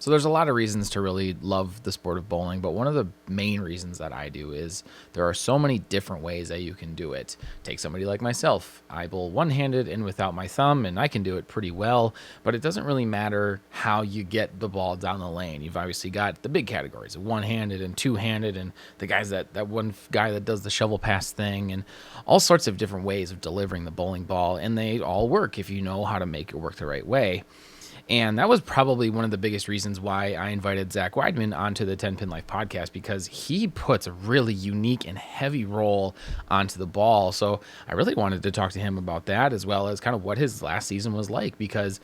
So there's a lot of reasons to really love the sport of bowling, but one of the main reasons that I do is there are so many different ways that you can do it. Take somebody like myself. I bowl one-handed and without my thumb, and I can do it pretty well, but it doesn't really matter how you get the ball down the lane. You've obviously got the big categories of one-handed and two-handed, and the guys that one guy that does the shovel pass thing, and all sorts of different ways of delivering the bowling ball, and they all work if you know how to make it work the right way. And that was probably one of the biggest reasons why I invited Zach Weidman onto the 10 Pin Life podcast, because he puts a really unique and heavy roll onto the ball. So I really wanted to talk to him about that, as well as kind of what his last season was like, because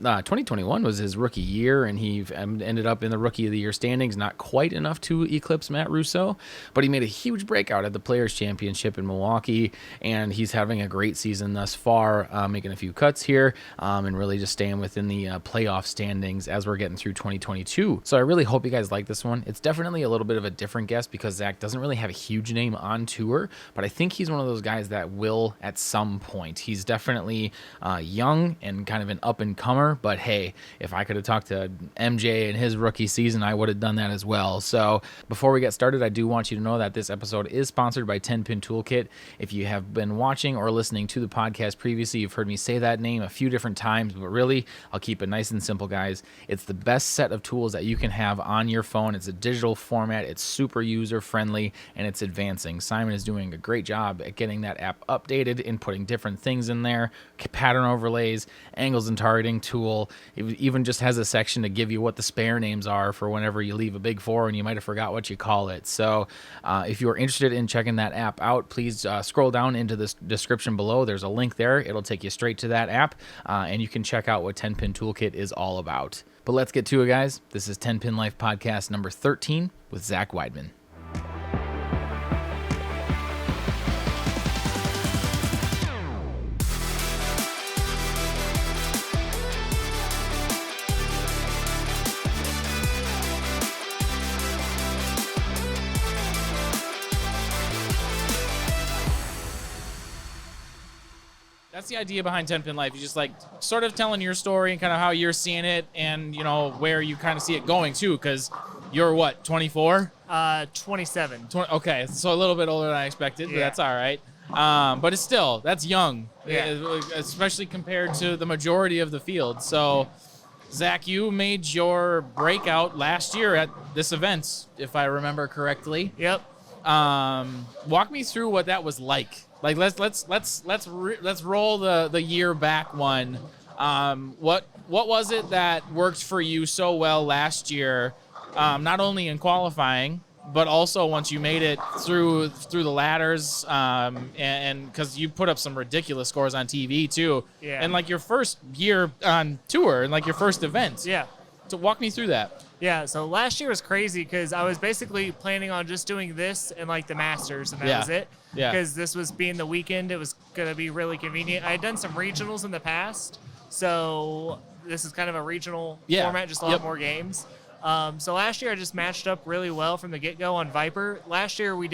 2021 was his rookie year, and he ended up in the Rookie of the Year standings, not quite enough to eclipse Matt Russo, but he made a huge breakout at the Players' Championship in Milwaukee, and he's having a great season thus far, making a few cuts here, and really just staying within the playoff standings as we're getting through 2022. So I really hope you guys like this one. It's definitely a little bit of a different guest because Zach doesn't really have a huge name on tour, but I think he's one of those guys that will at some point. He's definitely young and kind of an up-and-comer, but hey, if I could have talked to MJ in his rookie season, I would have done that as well. So before we get started, I do want you to know that this episode is sponsored by 10 Pin Toolkit. If you have been watching or listening to the podcast previously, you've heard me say that name a few different times, but really, I'll keep it nice and simple, guys. It's the best set of tools that you can have on your phone. It's a digital format, it's super user-friendly, and it's advancing. Simon is doing a great job at getting that app updated and putting different things in there, pattern overlays, angles and targeting tool. It even just has a section to give you what the spare names are for whenever you leave a big four and you might have forgot what you call it. So if you're interested in checking that app out, please scroll down into the description below. There's a link there. It'll take you straight to that app, and you can check out what 10 Pin Toolkit is all about. But let's get to it, guys. This is 10 Pin Life podcast number 13 with Zach Weidman. That's the idea behind 10 Pin Life. You just like sort of telling your story and kind of how you're seeing it, and you know where you kind of see it going too, because you're what, 24? 27. Okay, so a little bit older than I expected, but that's all right. But it's still, that's young, especially compared to the majority of the field. So Zach, you made your breakout last year at this event, if I remember correctly. Yep. Walk me through what that was like. Like let's roll the year back one. What was it that worked for you so well last year? Not only in qualifying, but also once you made it through the ladders, and because you put up some ridiculous scores on TV too. Yeah. And like your first year on tour and like your first event. Yeah. So walk me through that. Yeah, so last year was crazy because I was basically planning on just doing this and like the Masters, and that was it. Yeah. Because this was being the weekend, it was going to be really convenient. I had done some regionals in the past, so this is kind of a regional format, just a lot more games. So last year I just matched up really well from the get-go on Viper. Last year we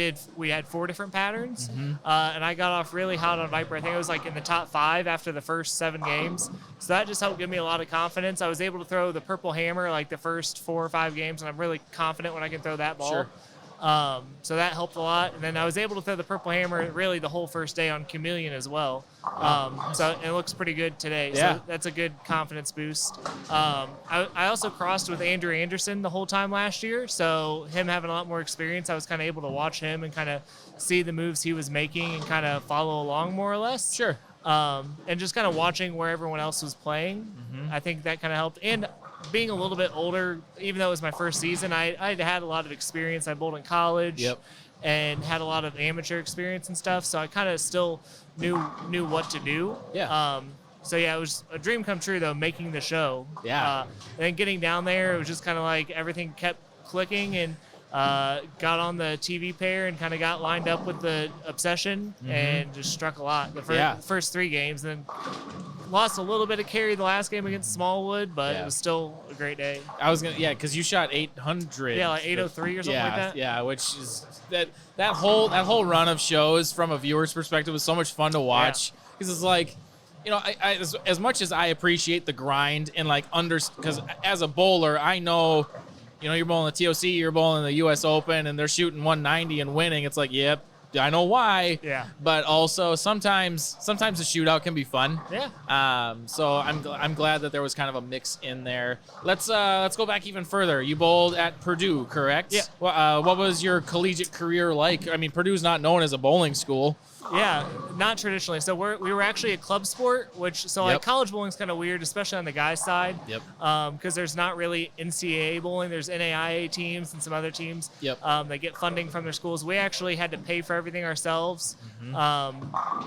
had 4 different patterns, and I got off really hot on Viper. I think I was like in the top 5 after the first 7 games. So that just helped give me a lot of confidence. I was able to throw the purple hammer like the first 4 or 5 games, and I'm really confident when I can throw that ball. Sure. So that helped a lot. And then I was able to throw the purple hammer really the whole first day on Chameleon as well. So it looks pretty good today. Yeah. So that's a good confidence boost. I also crossed with Andrew Anderson the whole time last year. So him having a lot more experience, I was kind of able to watch him and kind of see the moves he was making and kind of follow along more or less. Sure. And just kind of watching where everyone else was playing. I think that kind of helped. And being a little bit older, even though it was my first season, I had a lot of experience. I bowled in college and had a lot of amateur experience and stuff, so I kind of still knew what to do. Yeah. So yeah, it was a dream come true though, making the show. Yeah. And then getting down there, it was just kind of like everything kept clicking, and got on the TV pair and kind of got lined up with the Obsession and just struck a lot. The first 3 games, then lost a little bit of carry the last game against Smallwood, but it was still a great day. I was gonna, because you shot 800. Yeah, like 803 or something like that. Yeah, which is that whole run of shows from a viewer's perspective was so much fun to watch, because it's like as much as I appreciate the grind and like because as a bowler, I know, you're bowling the TOC, you're bowling the U.S. Open, and they're shooting 190 and winning. It's like, yep, I know why. Yeah. But also sometimes the shootout can be fun. Yeah. So I'm glad that there was kind of a mix in there. Let's go back even further. You bowled at Purdue, correct? Yeah. What was your collegiate career like? I mean, Purdue's not known as a bowling school. Yeah, not traditionally. So we were actually a club sport, like college bowling's kind of weird, especially on the guys' side. Yep. Because there's not really NCAA bowling. There's NAIA teams and some other teams. Yep. They get funding from their schools. We actually had to pay for everything ourselves.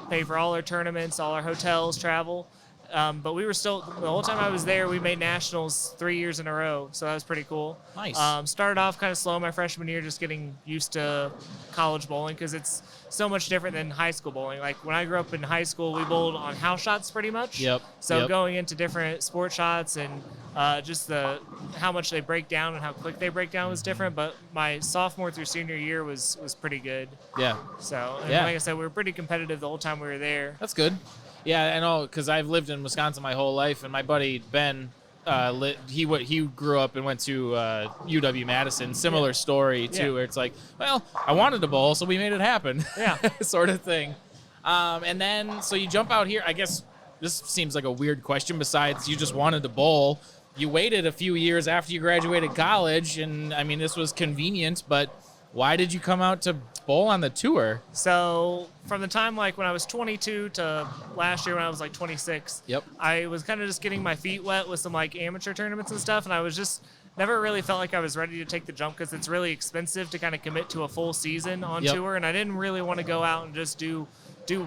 Pay for all our tournaments, all our hotels, travel. But we were still, the whole time I was there, we made nationals 3 years in a row. So that was pretty cool. Nice. Started off kind of slow my freshman year, just getting used to college bowling because it's so much different than high school bowling. Like when I grew up in high school, we bowled on house shots pretty much. Yep. So going into different sport shots and just how much they break down and how quick they break down was different. But my sophomore through senior year was pretty good. Yeah. So like I said, we were pretty competitive the whole time we were there. That's good. Yeah, I know, because I've lived in Wisconsin my whole life, and my buddy Ben, he grew up and went to UW-Madison. Similar story, too, where it's like, well, I wanted to bowl, so we made it happen. Yeah. Sort of thing. And then, so you jump out here. I guess this seems like a weird question, besides you just wanted to bowl. You waited a few years after you graduated college, and, I mean, this was convenient, but why did you come out to bowl on the tour? So from the time like when I was 22 to last year when I was like 26, I was kind of just getting my feet wet with some like amateur tournaments and stuff, and I was just never really felt like I was ready to take the jump because it's really expensive to kind of commit to a full season on tour, and I didn't really want to go out and just do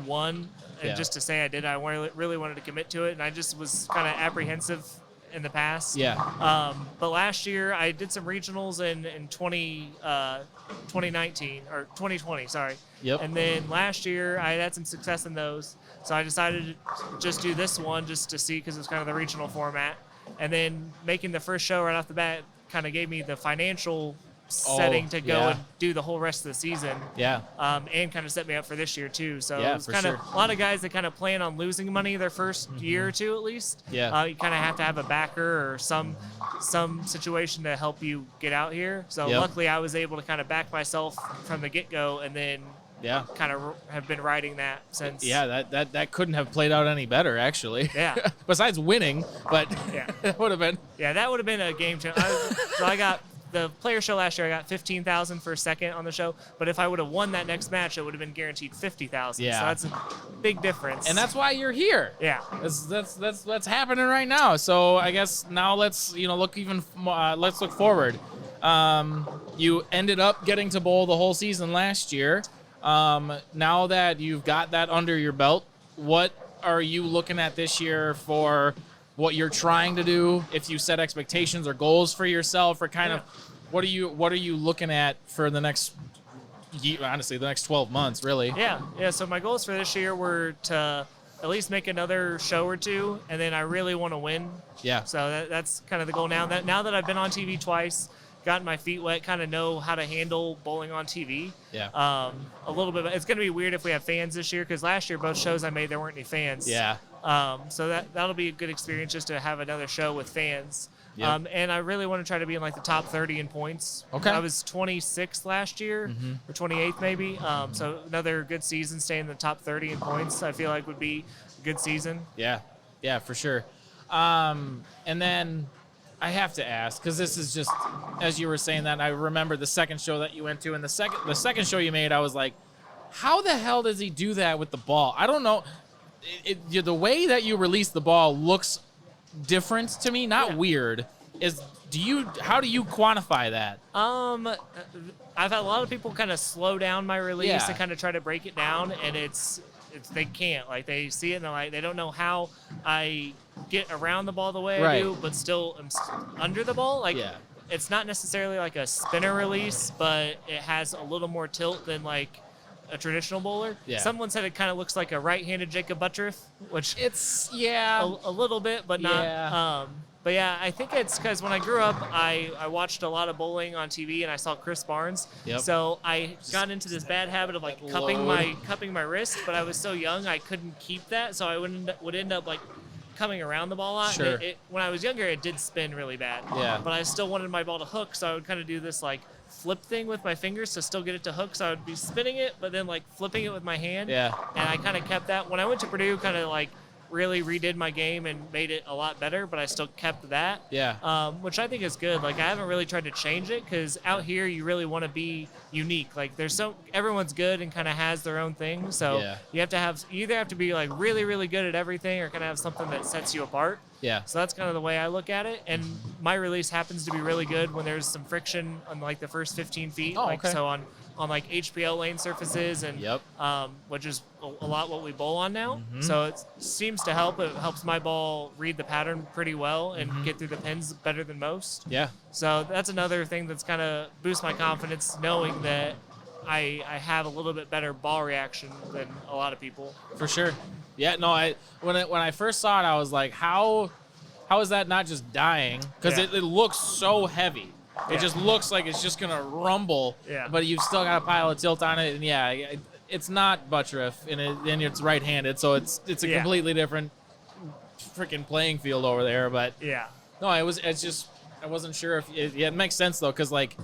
one and just to say I did. I really wanted to commit to it, and I just was kind of apprehensive in the past. But last year I did some regionals in 2019 or 2020, sorry. And then last year I had some success in those. So I decided to just do this one just to see, because it's kind of the regional format. And then making the first show right off the bat kind of gave me the financial setting to go and do the whole rest of the season. And kind of set me up for this year too. So it was kind of a lot of guys that kind of plan on losing money their first year or two at least. You kind of have to have a backer or some situation to help you get out here. So luckily I was able to kind of back myself from the get-go, and then kind of have been riding that since. That couldn't have played out any better, actually. Besides winning, but that would have been. That would have been a game changer. So I got the player show last year. I got $15,000 for second on the show, but if I would have won that next match, it would have been guaranteed $50,000. So that's a big difference. And that's why you're here. That's happening right now. So I guess now let's let's look forward. You ended up getting to bowl the whole season last year. Now that you've got that under your belt, what are you looking at this year for what you're trying to do? If you set expectations or goals for yourself, or kind of what are you looking at for the next year, honestly, the next 12 months, really? So my goals for this year were to at least make another show or two, and then I really want to win. So that's kind of the goal now. Now that I've been on TV twice, gotten my feet wet, kind of know how to handle bowling on TV. A little bit. It's going to be weird if we have fans this year, because last year both shows I made there weren't any fans. So that'll be a good experience just to have another show with fans. And I really want to try to be in like the top 30 in points. I was 26th last year, or 28th maybe. So another good season, staying in the top 30 in points, I feel like would be a good season. Yeah, for sure. And then I have to ask, because this is just, as you were saying that, I remember the second show that you went to, and the second show you made, I was like, how the hell does he do that with the ball? I don't know. The way that you release the ball looks different to me, not weird. How do you quantify that? I've had a lot of people kind of slow down my release and kind of try to break it down, and it's they can't. Like, they see it and they're like, they don't know how I get around the ball the way I do, but still am under the ball. Like, it's not necessarily like a spinner release, but it has a little more tilt than like a traditional bowler. Someone said it kind of looks like a right-handed Jacob Buttriff, which it's a little bit, but not. But yeah, I think it's because when I grew up, I watched a lot of bowling on TV, and I saw Chris Barnes. Yep. So I got into this bad habit of like cupping my wrist, but I was so young I couldn't keep that, so I would end up like coming around the ball a lot. Sure. When I was younger, it did spin really bad. Yeah. But I still wanted my ball to hook, so I would kind of do this like flip thing with my fingers to still get it to hook. So I would be spinning it, but then like flipping it with my hand. Yeah. And I kind of kept that. When I went to Purdue, kind of like really redid my game and made it a lot better, but I still kept that. Yeah. Which I think is good. Like I haven't really tried to change it because out here you really want to be unique. Like everyone's good and kind of has their own thing. So you either have to be like really, really good at everything or kind of have something that sets you apart. Yeah. So that's kind of the way I look at it. And my release happens to be really good when there's some friction on like the first 15 feet. Oh, okay. So on like HPL lane surfaces and which is a lot what we bowl on now. Mm-hmm. So it seems to help. It helps my ball read the pattern pretty well and get through the pins better than most. Yeah. So that's another thing that's kind of boosts my confidence, knowing that I have a little bit better ball reaction than a lot of people. For sure. Yeah, no, when I first saw it, I was like, how is that not just dying? Because it looks so heavy. It just looks like it's just going to rumble, but you've still got a pile of tilt on it. And it's not Buttriff, and it's right-handed, so it's a completely different freaking playing field over there. But no, I wasn't sure if it makes sense though, because like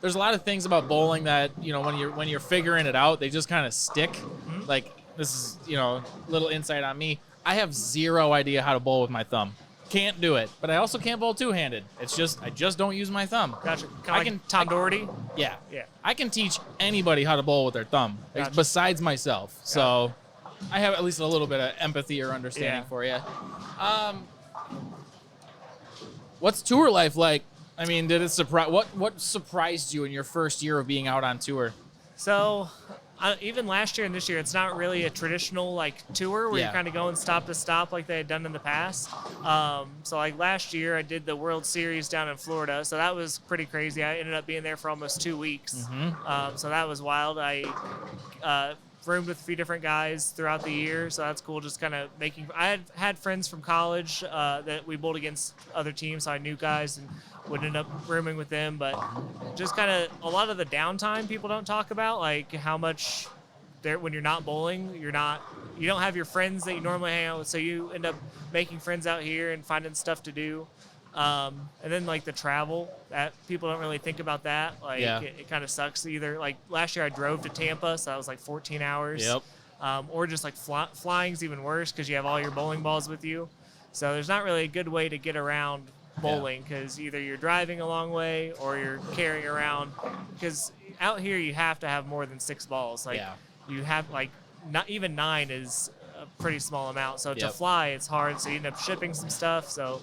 there's a lot of things about bowling that when you're figuring it out, they just kind of stick. Mm-hmm. Like this is little insight on me. I have zero idea how to bowl with my thumb. Can't do it, but I also can't bowl two-handed. It's just I just don't use my thumb. Gotcha. Tom Doherty. Yeah. I can teach anybody how to bowl with their thumb, besides myself. Gotcha. So I have at least a little bit of empathy or understanding for you. What's tour life like? I mean, did it surprise? What surprised you in your first year of being out on tour? So. Even last year and this year, it's not really a traditional like tour where you're kind of going stop to stop like they had done in the past. So like last year, I did the World Series down in Florida, so that was pretty crazy. I ended up being there for almost 2 weeks, so that was wild. I roomed with a few different guys throughout the year, so that's cool. Just kind of I had friends from college that we bowled against other teams, so I knew guys and would end up rooming with them. But just kind of a lot of the downtime people don't talk about, like how much when you're not bowling, you don't have your friends that you normally hang out with, so you end up making friends out here and finding stuff to do. And then like the travel, that people don't really think about that. Like it kind of sucks. Either like last year I drove to Tampa, so that was like 14 hours. Or just like flying's even worse because you have all your bowling balls with you. So there's not really a good way to get around bowling because either you're driving a long way or you're carrying around, because out here you have to have more than 6 balls. Like you have like not even 9 is a pretty small amount. So to fly it's hard. So you end up shipping some stuff. So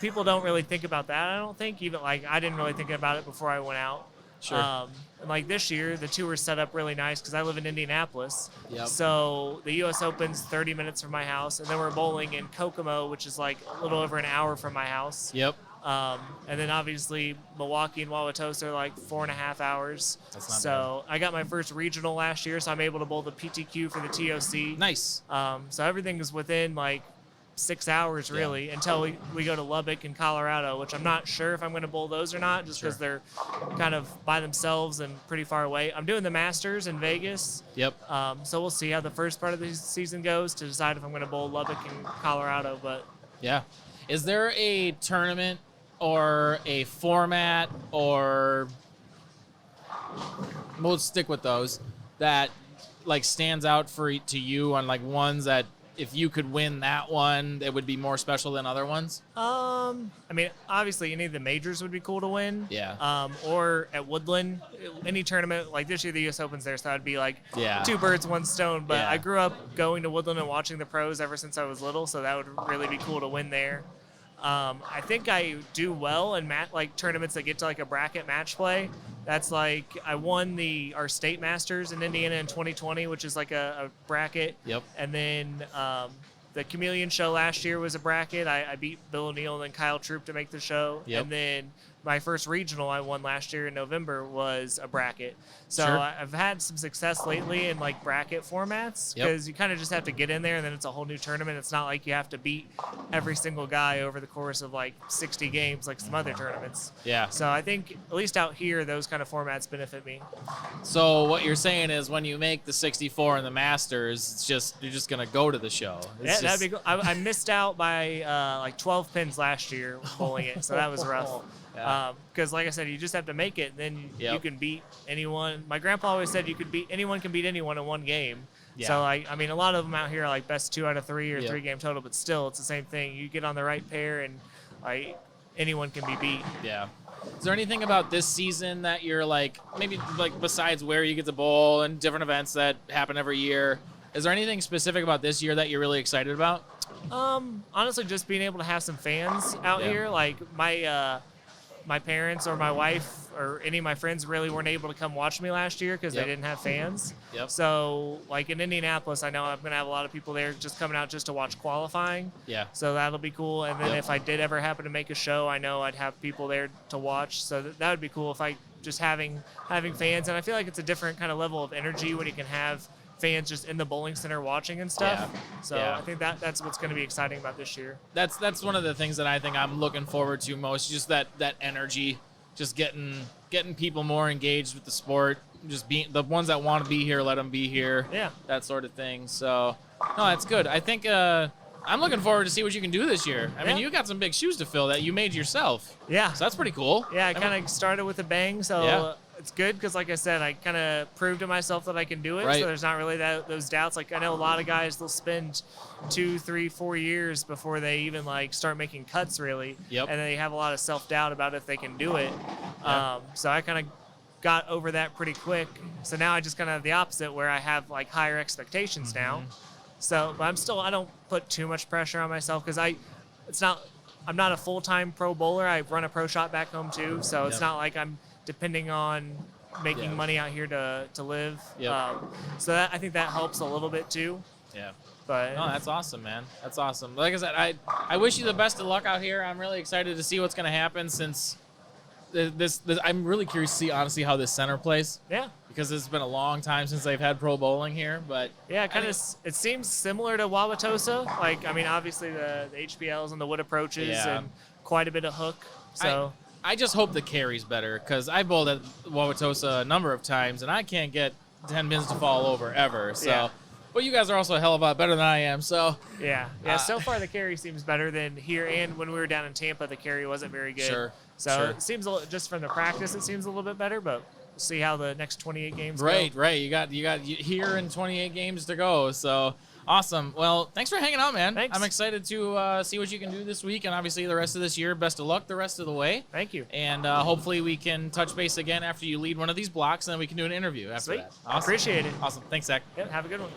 people don't really think about that. I don't think even like I didn't really think about it before I went out. Sure. And like this year, the tour is set up really nice because I live in Indianapolis. So the U.S. Open's 30 minutes from my house, and then we're bowling in Kokomo, which is like a little over an hour from my house. And then obviously Milwaukee and Wauwatosa are like 4.5 hours. That's not so bad. I got my first regional last year, so I'm able to bowl the PTQ for the TOC. Nice. So everything is within like 6 hours really until we go to Lubbock and Colorado, which I'm not sure if I'm going to bowl those or not, just because they're kind of by themselves and pretty far away. I'm doing the Masters in Vegas. So we'll see how the first part of the season goes to decide if I'm going to bowl Lubbock and Colorado. But is there a tournament or a format, or we'll stick with those, that like stands out to you on like ones that if you could win that one, it would be more special than other ones? I mean, obviously any of the majors would be cool to win. Or at Woodland, any tournament like this year, the U.S. Open's there, so that'd be like 2 birds, 1 stone. But I grew up going to Woodland and watching the pros ever since I was little, so that would really be cool to win there. I think I do well in like tournaments that get to like a bracket match play. That's like I won our state masters in Indiana in 2020, which is like a bracket. And then the Chameleon show last year was a bracket. I beat Bill O'Neill and then Kyle Troop to make the show. And then my first regional I won last year in November was a bracket. So Sure. I've had some success lately in like bracket formats because you kind of just have to get in there and then it's a whole new tournament. It's not like you have to beat every single guy over the course of like 60 games like some other tournaments. Yeah. So I think at least out here, those kind of formats benefit me. So what you're saying is when you make the 64 and the Masters, it's just you're just gonna go to the show. Yeah, that'd be cool. I missed out by like 12 pins last year bowling it, so that was rough. Yeah. Because like I said, you just have to make it, and then you can beat anyone. My grandpa always said anyone can beat anyone in one game. Yeah. So I mean, a lot of them out here are like best 2 out of 3 or 3-game total, but still, it's the same thing. You get on the right pair, and like anyone can be beat. Yeah. Is there anything about this season that you're like, maybe like besides where you get to bowl and different events that happen every year, is there anything specific about this year that you're really excited about? Honestly, just being able to have some fans out here. Like my parents or my wife or any of my friends really weren't able to come watch me last year because they didn't have fans. Yep. So like in Indianapolis, I know I'm going to have a lot of people there just coming out just to watch qualifying. Yeah. So that'll be cool. And then if I did ever happen to make a show, I know I'd have people there to watch. So that would be cool if I just having fans. And I feel like it's a different kind of level of energy when you can have fans just in the bowling center watching and stuff. So I think that's what's going to be exciting about this year. That's one of the things that I think I'm looking forward to most, just that energy, just getting people more engaged with the sport, just being the ones that want to be here, let them be here. Yeah. That sort of thing. So, no, that's good. I think I'm looking forward to see what you can do this year. I mean, you got some big shoes to fill that you made yourself. Yeah. So that's pretty cool. Yeah, I kind of started with a bang, so it's good because, like I said, I kind of proved to myself that I can do it. Right. So there's not really those doubts. Like I know a lot of guys, they'll spend 2, 3, 4 years before they even like start making cuts, really. Yep. And they have a lot of self-doubt about if they can do it. So I kind of got over that pretty quick. So now I just kind of have the opposite, where I have like higher expectations now. So, but I don't put too much pressure on myself because I'm not a full-time pro bowler. I run a pro shop back home too. So it's not like I'm depending on making money out here to live. So I think that helps a little bit too. Yeah. But no, that's awesome, man. That's awesome. Like I said, I wish you the best of luck out here. I'm really excited to see what's going to happen since this I'm really curious to see, honestly, how this center plays. Yeah. Because it's been a long time since they've had pro bowling here, but yeah, it seems similar to Wauwatosa. Like, I mean, obviously the HBLs and the wood approaches and quite a bit of hook. So I just hope the carry's better, because I bowled at Wauwatosa a number of times and I can't get 10 pins to fall over ever. So, but you guys are also a hell of a lot better than I am. So so far the carry seems better than here. And when we were down in Tampa, the carry wasn't very good. Sure. So it seems just from the practice, it seems a little bit better, but we'll see how the next 28 games go. Right. You got here in 28 games to go. So awesome. Well, thanks for hanging out, man. Thanks. I'm excited to see what you can do this week and obviously the rest of this year. Best of luck the rest of the way. Thank you. And hopefully we can touch base again after you lead one of these blocks, and then we can do an interview after Sweet. that. Awesome. Appreciate it. Awesome. Thanks, Zach. Yep, have a good one.